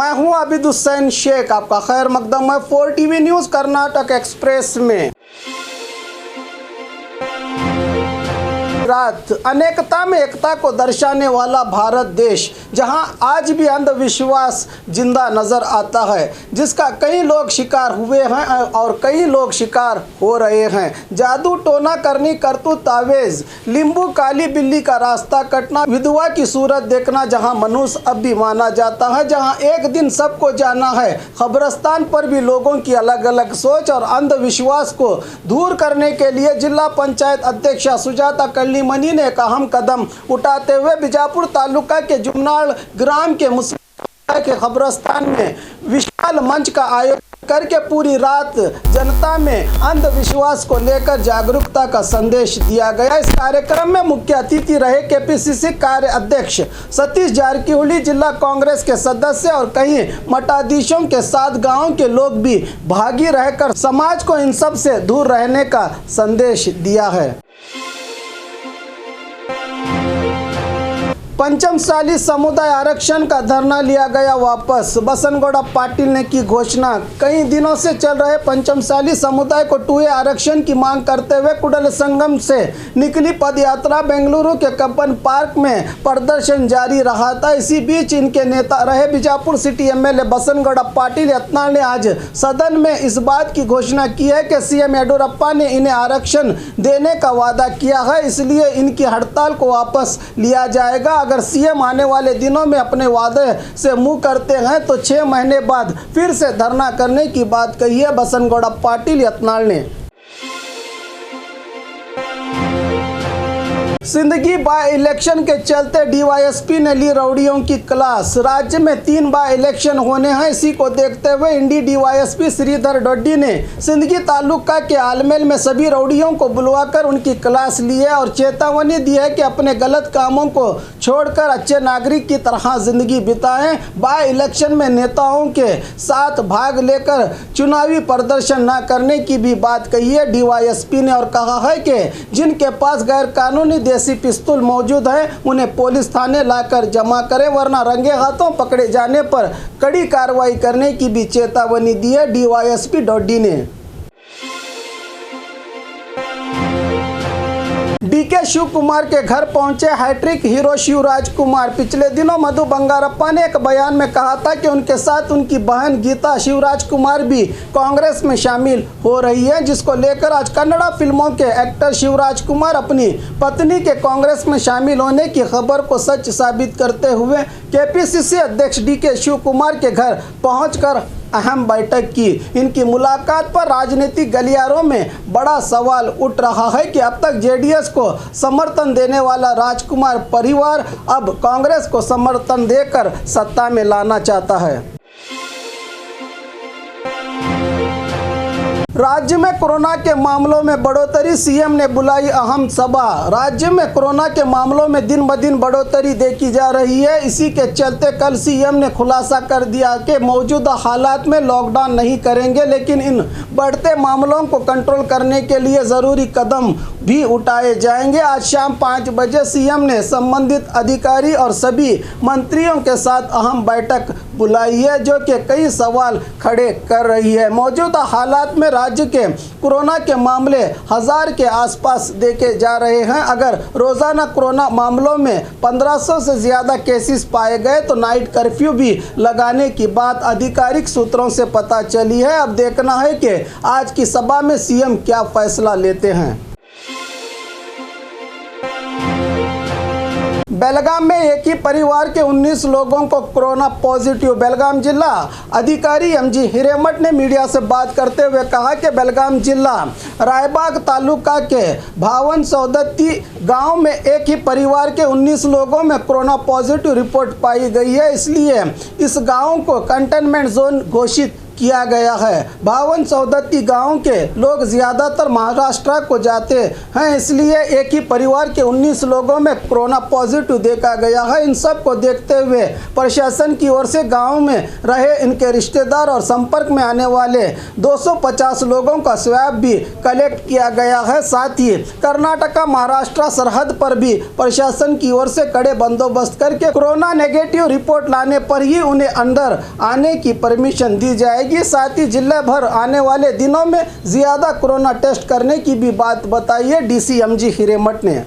मैं हूं आबिद हुसैन शेख, आपका खैर मकदम है 4 टीवी न्यूज़ कर्नाटक एक्सप्रेस में। रात अनेकता में एकता को दर्शाने वाला भारत देश, जहां आज भी अंधविश्वास जिंदा नजर आता है, जिसका कई लोग शिकार हुए हैं और कई लोग शिकार हो रहे हैं। जादू टोना करनी, करतूत, तावेज, लींबू काली बिल्ली का रास्ता कटना, विधवा की सूरत देखना, जहां मनुष्य अब भी माना जाता है, जहां एक दिन सबको जाना है। खबरस्तान पर भी लोगों की अलग अलग सोच और अंधविश्वास को दूर करने के लिए जिला पंचायत अध्यक्षा सुजाता मनी ने एक अहम कदम उठाते हुए बीजापुर तालुका के जुमनाड़ ग्राम के मुस्लिम के खबरस्तान में विशाल मंच का आयोजन करके पूरी रात जनता में अंधविश्वास को लेकर जागरूकता का संदेश दिया गया। इस कार्यक्रम में मुख्य अतिथि रहे केपीसीसी कार्य अध्यक्ष सतीश जारकीहोली, जिला कांग्रेस के सदस्य और कई मठाधीशों के साथ गांव के लोग भी भागी रहकर समाज को इन सब से दूर रहने का संदेश दिया है। पंचमसाली समुदाय आरक्षण का धरना लिया गया वापस। बसनगौड़ा पाटिल ने की घोषणा। कई दिनों से चल रहे पंचमसाली समुदाय को 2A आरक्षण की मांग करते हुए कुडल संगम से निकली पदयात्रा बेंगलुरु के कब्बन पार्क में प्रदर्शन जारी रहा था। इसी बीच इनके नेता रहे बीजापुर सिटी एमएलए बसनगौड़ा पाटिल यत्नाल ने आज सदन में इस बात की घोषणा की है कि सीएम येडियुरप्पा ने इन्हें आरक्षण देने का वादा किया है, इसलिए इनकी हड़ताल को वापस लिया जाएगा। अगर सीएम आने वाले दिनों में अपने वादे से मुंह करते हैं तो 6 महीने बाद फिर से धरना करने की बात कही है बसनगौड़ा पाटिल यत्नाल ने। सिंदगी बाय इलेक्शन के चलते डीवाईएसपी ने ली रउडियों की क्लास। राज्य में 3 बाय इलेक्शन होने हैं, इसी को देखते हुए इंडी डीवाईएसपी श्रीधर डोडी ने सिंदगी तालुका के आलमेल में सभी रउडियों को बुलवाकर उनकी क्लास ली है और चेतावनी दी है कि अपने गलत कामों को छोड़कर अच्छे नागरिक की तरह जिंदगी बिताएं। बाय इलेक्शन में नेताओं के साथ भाग लेकर चुनावी प्रदर्शन न करने की भी बात कही है डीवाईएसपी ने और कहा है कि जिनके पास गैर कानूनी देसी पिस्तौल मौजूद है उन्हें पुलिस थाने लाकर जमा करें, वरना रंगे हाथों पकड़े जाने पर कड़ी कार्रवाई करने की भी चेतावनी दी है डीवाईएसपी डोडी ने। डीके शिव कुमार के घर पहुंचे हैट्रिक हीरो शिवराज कुमार। पिछले दिनों मधु बंगारप्पा ने एक बयान में कहा था कि उनके साथ उनकी बहन गीता शिवराज कुमार भी कांग्रेस में शामिल हो रही है, जिसको लेकर आज कन्नड़ा फिल्मों के एक्टर शिवराज कुमार अपनी पत्नी के कांग्रेस में शामिल होने की खबर को सच साबित करते हुए केपीसीसी अध्यक्ष डीके शिव कुमार के घर पहुंचकर अहम बैठक की। इनकी मुलाकात पर राजनीतिक गलियारों में बड़ा सवाल उठ रहा है कि अब तक जेडीएस को समर्थन देने वाला राजकुमार परिवार अब कांग्रेस को समर्थन देकर सत्ता में लाना चाहता है। राज्य में कोरोना के मामलों में बढ़ोतरी, सीएम ने बुलाई अहम सभा। राज्य में कोरोना के मामलों में दिन ब दिन बढ़ोतरी देखी जा रही है। इसी के चलते कल सीएम ने खुलासा कर दिया कि मौजूदा हालात में लॉकडाउन नहीं करेंगे, लेकिन इन बढ़ते मामलों को कंट्रोल करने के लिए ज़रूरी कदम भी उठाए जाएंगे। आज शाम 5 बजे सीएम ने संबंधित अधिकारी और सभी मंत्रियों के साथ अहम बैठक बुलाई है, जो कि कई सवाल खड़े कर रही है। मौजूदा हालात में राज्य के कोरोना के मामले 1000 के आसपास देखे जा रहे हैं। अगर रोजाना कोरोना मामलों में 1500 से ज़्यादा केसेस पाए गए तो नाइट कर्फ्यू भी लगाने की बात आधिकारिक सूत्रों से पता चली है। अब देखना है कि आज की सभा में सीएम क्या फैसला लेते हैं। बेलगाम में एक ही परिवार के 19 लोगों को कोरोना पॉजिटिव। बेलगाम जिला अधिकारी एमजी हिरेमठ ने मीडिया से बात करते हुए कहा कि बेलगाम जिला रायबाग तालुका के भावन सौदत्ती गांव में एक ही परिवार के 19 लोगों में कोरोना पॉजिटिव रिपोर्ट पाई गई है, इसलिए इस गांव को कंटेनमेंट जोन घोषित किया गया है। भावन सौदत्ती गांव के लोग ज़्यादातर महाराष्ट्र को जाते हैं, इसलिए एक ही परिवार के 19 लोगों में कोरोना पॉजिटिव देखा गया है। इन सब को देखते हुए प्रशासन की ओर से गांव में रहे इनके रिश्तेदार और संपर्क में आने वाले 250 लोगों का स्वैब भी कलेक्ट किया गया है। साथ ही कर्नाटका महाराष्ट्र सरहद पर भी प्रशासन की ओर से कड़े बंदोबस्त करके कोरोना नेगेटिव रिपोर्ट लाने पर ही उन्हें अंदर आने की परमिशन दी जाएगी। साथ ही जिले भर आने वाले दिनों में ज्यादा कोरोना टेस्ट करने की भी बात बताई है DCMG हिरेमठ ने।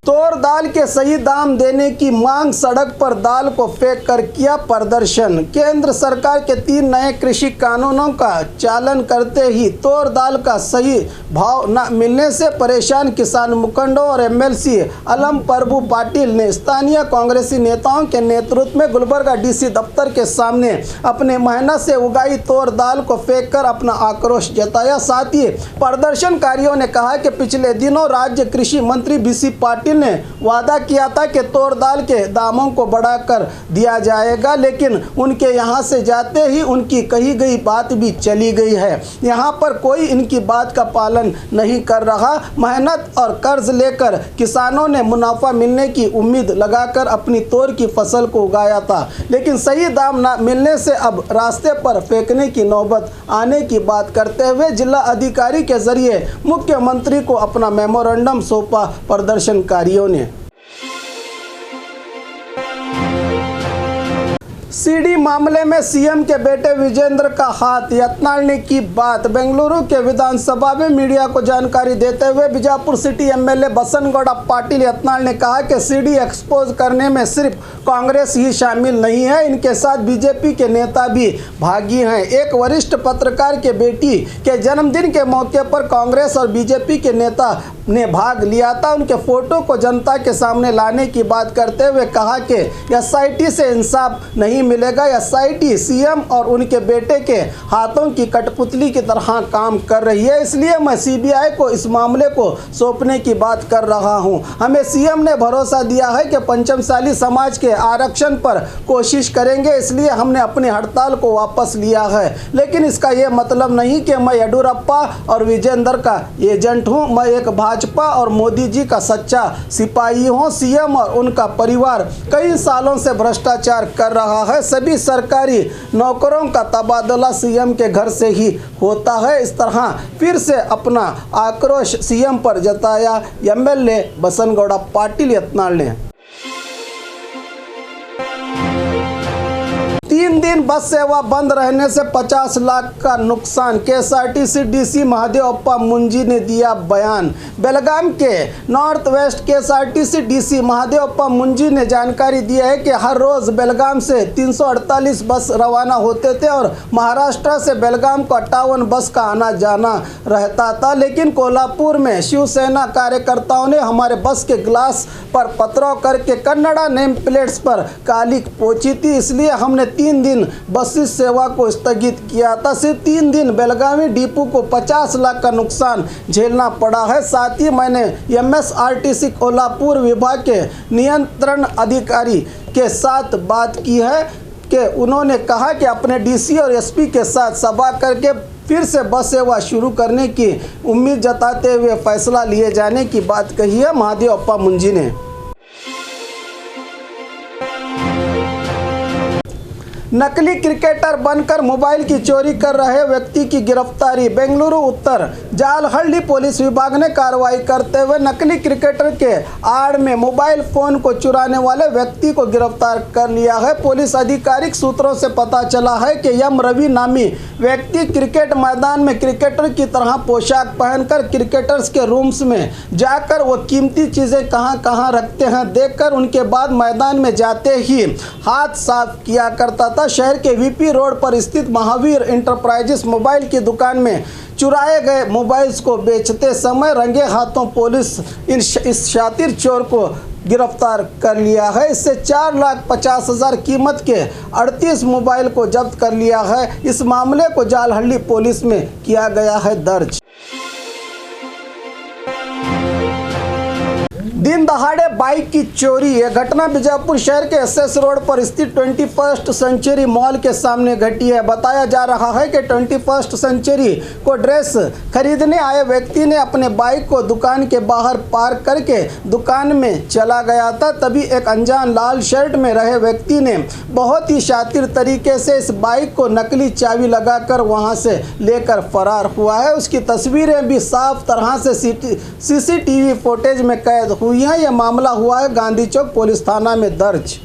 तोर दाल के सही दाम देने की मांग, सड़क पर दाल को फेंक कर किया प्रदर्शन। केंद्र सरकार के 3 नए कृषि कानूनों का चालन करते ही तोर दाल का सही भाव न मिलने से परेशान किसान मुखंडों और MLC अलम प्रभु पाटिल ने स्थानीय कांग्रेसी नेताओं के नेतृत्व में गुलबर्गा DC दफ्तर के सामने अपने मेहनत से उगाई तोर दाल को फेंक कर अपना आक्रोश जताया। साथ ही प्रदर्शनकारियों ने कहा कि पिछले दिनों राज्य कृषि मंत्री BC पाटिल ने वादा किया था कि तोर दाल के दामों को बढ़ाकर दिया जाएगा, लेकिन उनके यहां से जाते ही उनकी कही गई बात भी चली गई है। यहां पर कोई इनकी बात का पालन नहीं कर रहा। मेहनत और कर्ज लेकर किसानों ने मुनाफा मिलने की उम्मीद लगाकर अपनी तोर की फसल को उगाया था, लेकिन सही दाम न मिलने से अब रास्ते पर फेंकने की नौबत आने की बात करते हुए जिला अधिकारी के जरिए मुख्यमंत्री को अपना मेमोरेंडम सौंपा प्रदर्शनकारियों ने। सीडी मामले में सीएम के बेटे विजेंद्र का हाथ, यत्नाल ने की बात। बेंगलुरु के विधानसभा में मीडिया को जानकारी देते हुए बीजापुर सिटी MLA बसनगौड़ा पाटिल यत्नाल ने कहा कि सीडी एक्सपोज करने में सिर्फ कांग्रेस ही शामिल नहीं है, इनके साथ बीजेपी के नेता भी भागी हैं। एक वरिष्ठ पत्रकार के बेटी के जन्मदिन के मौके पर कांग्रेस और बीजेपी के नेता ने भाग लिया था। उनके फोटो को जनता के सामने लाने की बात करते हुए कहा कि SIT से इंसाफ नहीं मिलेगा। SIT सीएम और उनके बेटे के हाथों की कठपुतली की तरह काम कर रही है, इसलिए मैं CBI को इस मामले को सौंपने की बात कर रहा हूं। हमें सीएम ने भरोसा दिया है कि पंचमसाली समाज के आरक्षण पर कोशिश करेंगे, इसलिए हमने अपनी हड़ताल को वापस लिया है। लेकिन इसका यह मतलब नहीं कि मैं येडियुरप्पा और विजेंद्र का एजेंट हूं। मैं एक भाजपा और मोदी जी का सच्चा सिपाही हूं। सीएम और उनका परिवार कई सालों से भ्रष्टाचार कर रहा है। सभी सरकारी नौकरों का तबादला सीएम के घर से ही होता है। इस तरह फिर से अपना आक्रोश सीएम पर जताया MLA बसनगौड़ा पाटिल यत्नाल ने। 3 दिन बस सेवा बंद रहने से 50 लाख का नुकसान, KSRTC DC महादेवप्पा मुंजी ने दिया बयान। बेलगाम के north west KSRTC DC Mahadevappa मुंजी ने जानकारी दी है कि हर रोज बेलगाम से 348 बस रवाना होते थे और महाराष्ट्र से बेलगाम को 58 बस का आना जाना रहता था, लेकिन कोल्हापुर में शिवसेना कार्यकर्ताओं ने हमारे बस के ग्लास पर पथराव करके कन्नड़ा नेम प्लेट्स पर कालिक पोंछी थी, इसलिए हमने 3 दिन बस सेवा को स्थगित किया था। सिर्फ 3 दिन बेलगावी डिपो को 50 लाख का नुकसान झेलना पड़ा है। साथ ही मैंने MSRTC कोल्हापुर विभाग के नियंत्रण अधिकारी के साथ बात की है कि उन्होंने कहा कि अपने DC और SP के साथ सभा करके फिर से बस सेवा शुरू करने की उम्मीद जताते हुए फैसला लिए जाने की बात कही है महादेवप्पा मुंजी ने। नकली क्रिकेटर बनकर मोबाइल की चोरी कर रहे व्यक्ति की गिरफ्तारी। बेंगलुरु उत्तर जालहल्ली पुलिस विभाग ने कार्रवाई करते हुए नकली क्रिकेटर के आड़ में मोबाइल फोन को चुराने वाले व्यक्ति को गिरफ्तार कर लिया है। पुलिस आधिकारिक सूत्रों से पता चला है कि यम रवि नामी व्यक्ति क्रिकेट मैदान में क्रिकेटर की तरह पोशाक पहनकर क्रिकेटर्स के रूम्स में जाकर वो कीमती चीज़ें कहाँ रखते हैं देखकर उनके बाद मैदान में जाते ही हाथ साफ किया करता था। शहर के VP रोड पर स्थित महावीर इंटरप्राइजेस मोबाइल की दुकान में चुराए गए मोबाइल्स को बेचते समय रंगे हाथों पुलिस इस शातिर चोर को गिरफ्तार कर लिया है। इससे 4,50,000 कीमत के 38 मोबाइल को जब्त कर लिया है। इस मामले को जालहल्ली पुलिस में किया गया है दर्ज। दिन दहाड़े बाइक की चोरी। यह घटना बीजापुर शहर के एसएस रोड पर स्थित 21st सेंचुरी मॉल के सामने घटी है। बताया जा रहा है कि 21st सेंचुरी को ड्रेस खरीदने आए व्यक्ति ने अपने बाइक को दुकान के बाहर पार्क करके दुकान में चला गया था। तभी एक अनजान लाल शर्ट में रहे व्यक्ति ने बहुत ही शातिर तरीके से इस बाइक को नकली चाबी लगाकर वहां से लेकर फरार हुआ है। उसकी तस्वीरें भी साफ तरह से सीसीटीवी फुटेज में कैद हुई है। यह मामला हुआ है गांधी चौक पुलिस थाना में दर्ज।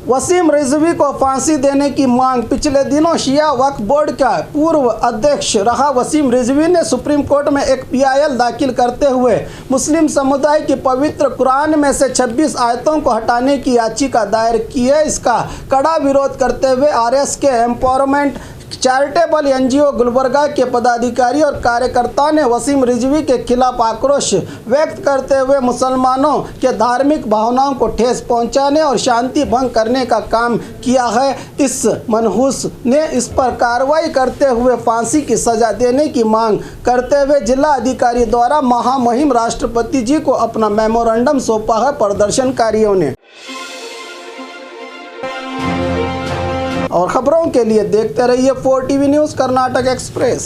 वसीम रिजवी को फांसी देने की मांग। पिछले दिनों शिया वक्फ बोर्ड का पूर्व अध्यक्ष रहा वसीम रिजवी ने सुप्रीम कोर्ट में एक पीआईएल दाखिल करते हुए मुस्लिम समुदाय की पवित्र कुरान में से 26 आयतों को हटाने की याचिका दायर की है। इसका कड़ा विरोध करते हुए आरएस के एम्पावरमेंट चैरिटेबल एनजीओ गुलबर्गा के पदाधिकारी और कार्यकर्ताओं ने वसीम रिजवी के खिलाफ आक्रोश व्यक्त करते हुए मुसलमानों के धार्मिक भावनाओं को ठेस पहुंचाने और शांति भंग करने का काम किया है। इस मनहूस ने इस पर कार्रवाई करते हुए फांसी की सजा देने की मांग करते हुए जिला अधिकारी द्वारा महामहिम राष्ट्रपति जी को अपना मेमोरेंडम सौंपा है प्रदर्शनकारियों ने। और खबरों के लिए देखते रहिए 4 टीवी न्यूज़ कर्नाटक एक्सप्रेस।